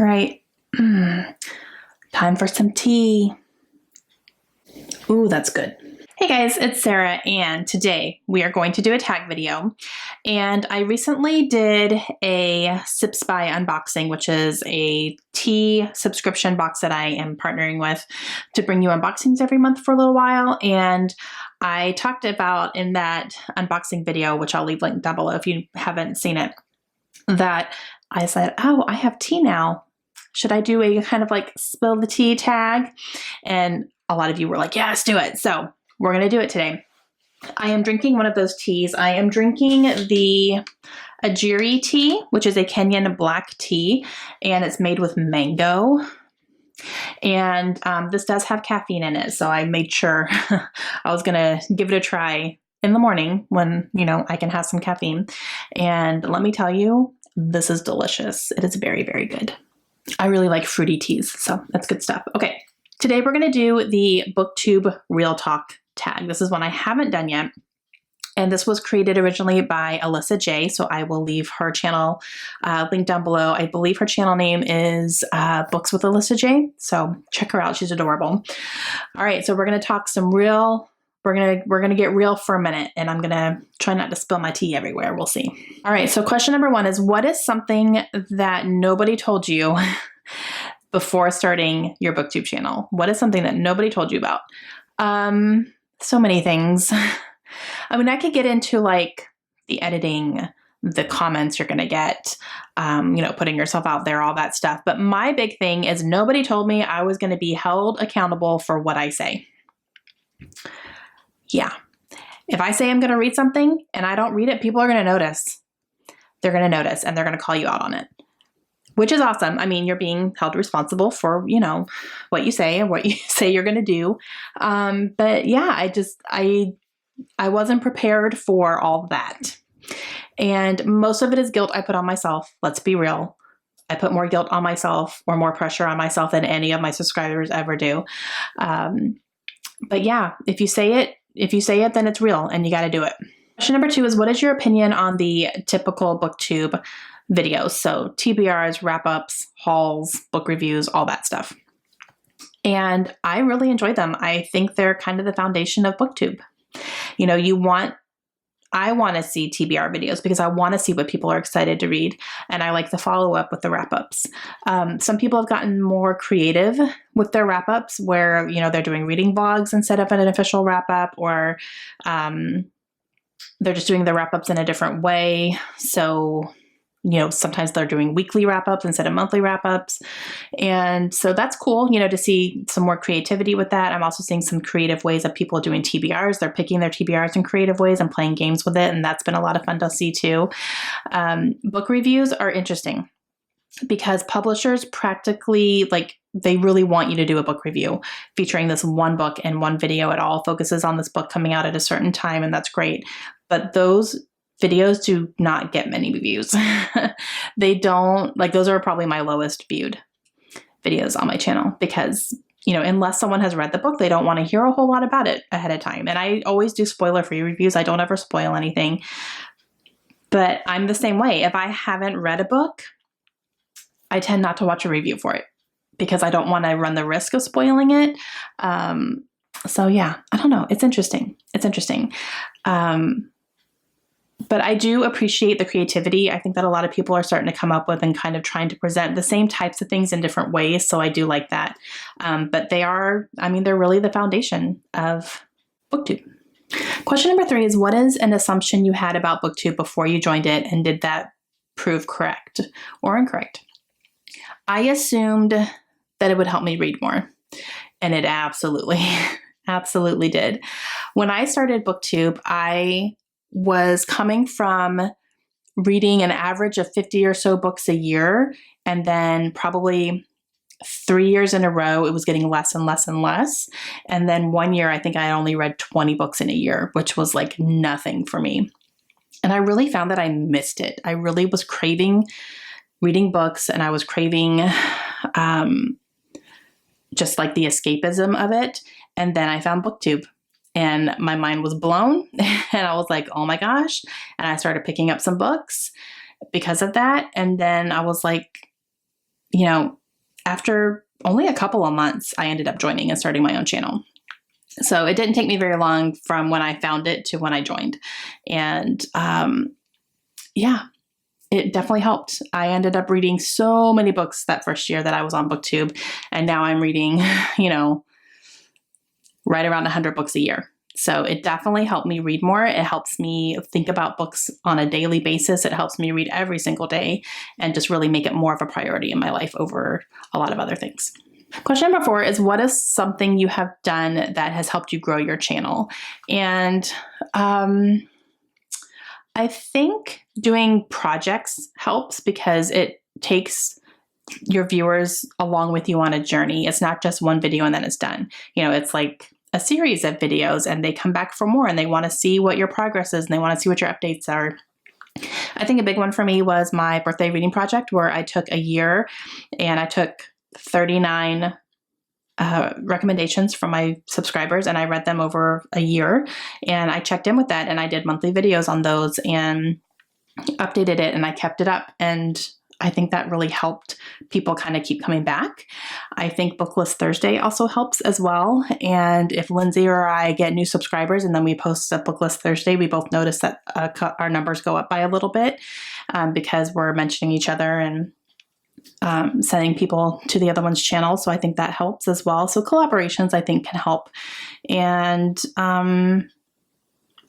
All right. Time for some tea. Ooh, that's good. Hey guys, it's Sarah, and today we are going to do a tag video. And I recently did a Sips by unboxing, which is a tea subscription box that I am partnering with to bring you unboxings every month for a little while. And I talked about in that unboxing video, which I'll leave linked down below if you haven't seen it, that I said, oh, I have tea now. Should I do a kind of like spill the tea tag? And a lot of you were like, yeah, let's do it. So we're going to do it today. I am drinking one of those teas. I am drinking the Ajiri tea, which is a Kenyan black tea, and it's made with mango. And this does have caffeine in it, so I made sure I was going to give it a try in the morning when, you know, I can have some caffeine. And let me tell you, this is delicious. It is very, very good. I really like fruity teas, so that's good stuff. Okay, today we're going to do the BookTube Real Talk tag. This is one I haven't done yet. And this was created originally by Alyssa J. So I will leave her channel linked down below. I believe her channel name is Books with Alyssa J. So check her out. She's adorable. All right. So we're going to talk some real, we're going to get real for a minute, and I'm going to try not to spill my tea everywhere. We'll see. All right. So question number one is, what is something that nobody told you before starting your BookTube channel? What is something that nobody told you about? So many things. I mean, I could get into like the editing, the comments you're going to get, you know, putting yourself out there, all that stuff. But my big thing is nobody told me I was going to be held accountable for what I say. Yeah. If I say I'm going to read something and I don't read it, people are going to notice. They're going to notice and they're going to call you out on it, which is awesome. I mean, you're being held responsible for, you know, what you say and what you say you're going to do. But yeah, I wasn't prepared for all that. And most of it is guilt I put on myself. Let's be real. I put more guilt on myself or more pressure on myself than any of my subscribers ever do. But yeah, if you say it, then it's real and you got to do it. Question number two is, what is your opinion on the typical BookTube videos? So TBRs, wrap-ups, hauls, book reviews, all that stuff. And I really enjoy them. I think they're kind of the foundation of BookTube. You know, I want to see TBR videos because I want to see what people are excited to read. And I like the follow up with the wrap-ups. Some people have gotten more creative with their wrap-ups where, you know, they're doing reading vlogs instead of an official wrap-up, or they're just doing the wrap-ups in a different way. So, you know, sometimes they're doing weekly wrap-ups instead of monthly wrap-ups. And so that's cool, you know, to see some more creativity with that. I'm also seeing some creative ways of people doing TBRs. They're picking their TBRs in creative ways and playing games with it. And that's been a lot of fun to see too. Book reviews are interesting because publishers practically, like, they really want you to do a book review featuring this one book in one video. It all focuses on this book coming out at a certain time, and that's great. But those videos do not get many views. They don't, like, those are probably my lowest viewed videos on my channel because, you know, unless someone has read the book, they don't want to hear a whole lot about it ahead of time. And I always do spoiler-free reviews. I don't ever spoil anything, but I'm the same way. If I haven't read a book, I tend not to watch a review for it because I don't want to run the risk of spoiling it. So yeah, I don't know. It's interesting. It's interesting. But I do appreciate the creativity. I think that a lot of people are starting to come up with and kind of trying to present the same types of things in different ways. So I do like that. But they are, I mean, they're really the foundation of BookTube. Question number three is, what is an assumption you had about BookTube before you joined it, and did that prove correct or incorrect? I assumed that it would help me read more, and it absolutely, absolutely did. When I started BookTube, I was coming from reading an average of 50 or so books a year. And then probably 3 years in a row, it was getting less and less and less. And then 1 year, I think I only read 20 books in a year, which was like nothing for me. And I really found that I missed it. I really was craving reading books, and I was craving just like the escapism of it. And then I found BookTube. And my mind was blown, and I was like, oh my gosh. And I started picking up some books because of that. And then I was like, you know, after only a couple of months, I ended up joining and starting my own channel. So it didn't take me very long from when I found it to when I joined. And yeah, it definitely helped. I ended up reading so many books that first year that I was on BookTube. And now I'm reading, you know, right around 100 books a year. So it definitely helped me read more. It helps me think about books on a daily basis. It helps me read every single day and just really make it more of a priority in my life over a lot of other things. Question number 4 is, what is something you have done that has helped you grow your channel? And I think doing projects helps because it takes your viewers along with you on a journey. It's not just one video and then it's done. You know, it's like a series of videos and they come back for more and they want to see what your progress is and they want to see what your updates are. I think a big one for me was my birthday reading project, where I took a year and I took 39 recommendations from my subscribers and I read them over a year, and I checked in with that and I did monthly videos on those and updated it and I kept it up. And I think that really helped people kind of keep coming back. I think Booklist Thursday also helps as well. And if Lindsay or I get new subscribers and then we post a Booklist Thursday, we both notice that our numbers go up by a little bit because we're mentioning each other and sending people to the other one's channel. So I think that helps as well. So collaborations, I think, can help. And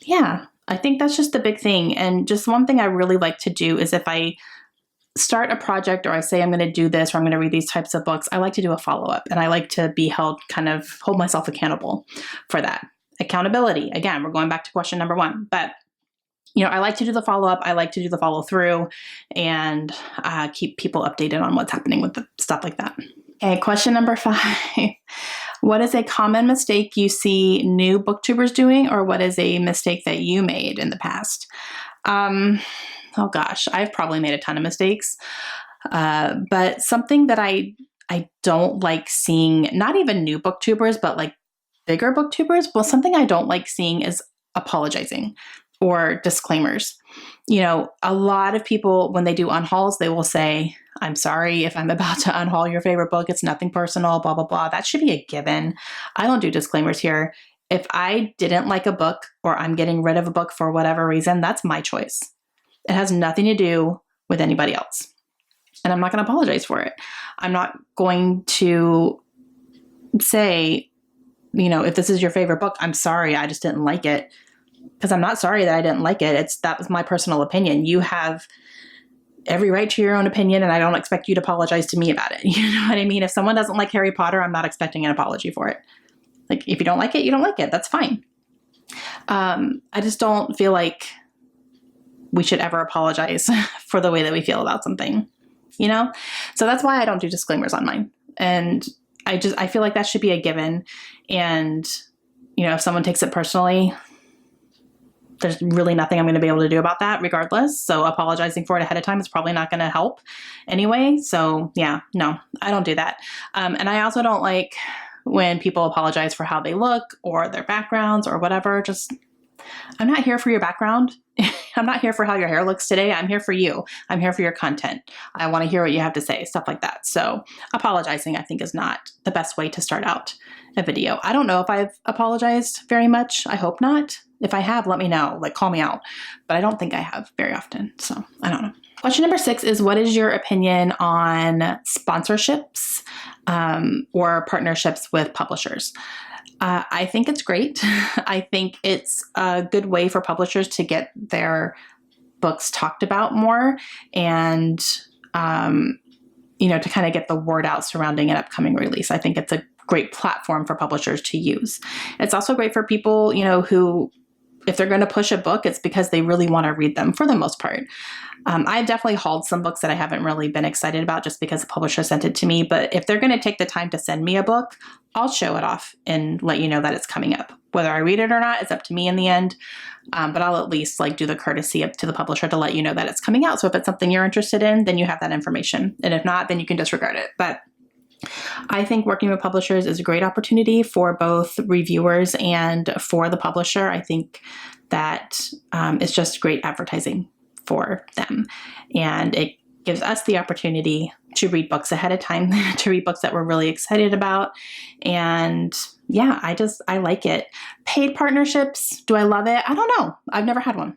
yeah, I think that's just the big thing. And just one thing I really like to do is if I start a project or I say I'm going to do this or I'm going to read these types of books, I like to do a follow-up, and I like to be hold myself accountable for that. Accountability. Again, we're going back to question number 1, but you know, I like to do the follow-up. I like to do the follow-through and keep people updated on what's happening with the stuff like that. Okay, question number 5. What is a common mistake you see new booktubers doing, or what is a mistake that you made in the past? Oh gosh, I've probably made a ton of mistakes. But something that I don't like seeing, not even new booktubers, but like bigger booktubers, well, something I don't like seeing is apologizing or disclaimers. You know, a lot of people, when they do unhauls, they will say, I'm sorry if I'm about to unhaul your favorite book. It's nothing personal, blah, blah, blah. That should be a given. I don't do disclaimers here. If I didn't like a book or I'm getting rid of a book for whatever reason, that's my choice. It has nothing to do with anybody else. And I'm not going to apologize for it. I'm not going to say, you know, if this is your favorite book, I'm sorry, I just didn't like it. Because I'm not sorry that I didn't like it. That was my personal opinion. You have every right to your own opinion, and I don't expect you to apologize to me about it. You know what I mean? If someone doesn't like Harry Potter, I'm not expecting an apology for it. Like, if you don't like it, you don't like it. That's fine. I just don't feel like we should ever apologize for the way that we feel about something, you know? So that's why I don't do disclaimers on mine. And I feel like that should be a given. And, you know, if someone takes it personally, there's really nothing I'm going to be able to do about that regardless. So apologizing for it ahead of time is probably not going to help anyway. So yeah, no, I don't do that. And I also don't like when people apologize for how they look or their backgrounds or whatever. Just, I'm not here for your background. I'm not here for how your hair looks today. I'm here for you. I'm here for your content. I want to hear what you have to say, stuff like that. So apologizing, I think, is not the best way to start out a video. I don't know if I've apologized very much. I hope not. If I have, let me know, like call me out. But I don't think I have very often. So I don't know. Question number 6 is, what is your opinion on sponsorships or partnerships with publishers? I think it's great. I think it's a good way for publishers to get their books talked about more and, you know, to kind of get the word out surrounding an upcoming release. I think it's a great platform for publishers to use. It's also great for people, you know, who, if they're going to push a book, it's because they really want to read them for the most part. I've definitely hauled some books that I haven't really been excited about just because the publisher sent it to me. But if they're going to take the time to send me a book, I'll show it off and let you know that it's coming up. Whether I read it or not, it's up to me in the end. But I'll at least like do the courtesy up to the publisher to let you know that it's coming out. So if it's something you're interested in, then you have that information. And if not, then you can disregard it. But I think working with publishers is a great opportunity for both reviewers and for the publisher. I think that it's just great advertising for them. And it gives us the opportunity to read books ahead of time, to read books that we're really excited about. And yeah, I like it. Paid partnerships, do I love it? I don't know. I've never had one.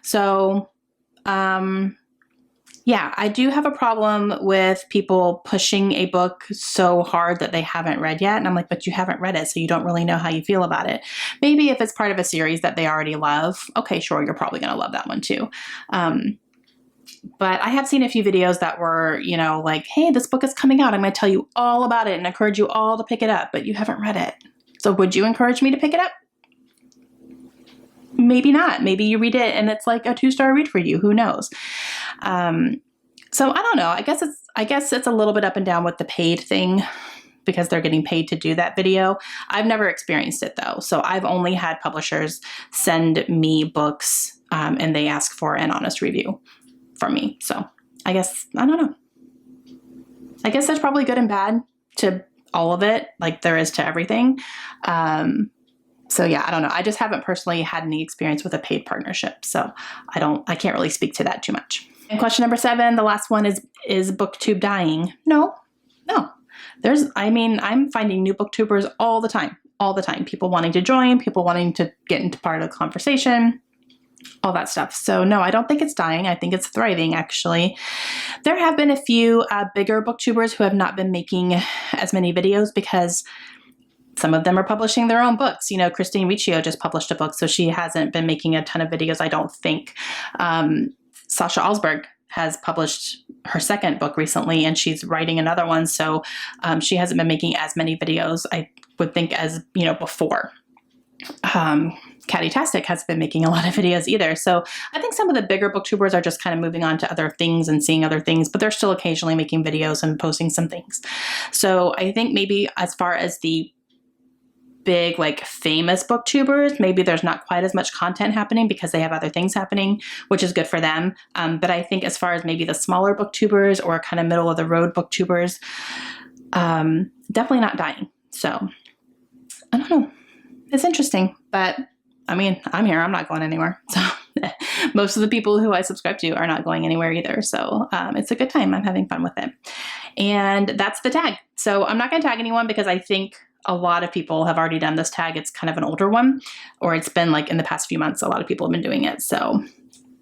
So, yeah, I do have a problem with people pushing a book so hard that they haven't read yet. And I'm like, but you haven't read it, so you don't really know how you feel about it. Maybe if it's part of a series that they already love, okay, sure, you're probably going to love that one too. But I have seen a few videos that were, you know, like, hey, this book is coming out. I'm going to tell you all about it and encourage you all to pick it up, but you haven't read it. So would you encourage me to pick it up? Maybe not. Maybe you read it and it's like a 2-star read for you. Who knows? So I don't know. I guess it's a little bit up and down with the paid thing because they're getting paid to do that video. I've never experienced it though. So I've only had publishers send me books and they ask for an honest review from me. So I don't know. I guess there's probably good and bad to all of it, like there is to everything. So yeah, I don't know. I just haven't personally had any experience with a paid partnership. So I can't really speak to that too much. And question number 7, the last one is BookTube dying? No. I'm finding new BookTubers all the time. People wanting to join, people wanting to get into part of the conversation, all that stuff. So no, I don't think it's dying. I think it's thriving, actually. There have been a few bigger BookTubers who have not been making as many videos because some of them are publishing their own books. You know, Christine Riccio just published a book, so she hasn't been making a ton of videos, I don't think. Sasha Alsberg has published her second book recently, and she's writing another one, so she hasn't been making as many videos, I would think, as, you know, before. Catty-tastic hasn't been making a lot of videos either. So I think some of the bigger booktubers are just kind of moving on to other things and seeing other things, but they're still occasionally making videos and posting some things. So I think maybe as far as the big, like, famous booktubers, maybe there's not quite as much content happening because they have other things happening, which is good for them. But I think as far as maybe the smaller booktubers or kind of middle of the road booktubers, definitely not dying. So I don't know. It's interesting, but I mean, I'm here, I'm not going anywhere. So most of the people who I subscribe to are not going anywhere either. So it's a good time. I'm having fun with it. And that's the tag. So I'm not going to tag anyone because I think a lot of people have already done this tag. It's kind of an older one, or it's been like in the past few months, a lot of people have been doing it. So,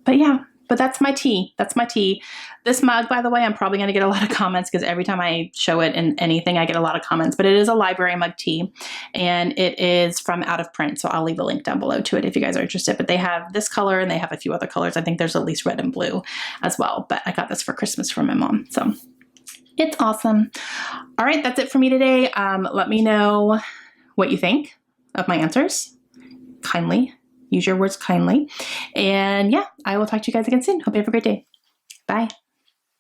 but yeah, but that's my tea. That's my tea. This mug, by the way, I'm probably going to get a lot of comments because every time I show it in anything, I get a lot of comments, but it is a library mug tea and it is from Out of Print. So I'll leave a link down below to it if you guys are interested, but they have this color and they have a few other colors. I think there's at least red and blue as well, but I got this for Christmas from my mom. So it's awesome. All right, that's it for me today. Let me know what you think of my answers. Kindly. Use your words kindly. And yeah, I will talk to you guys again soon. Hope you have a great day. Bye.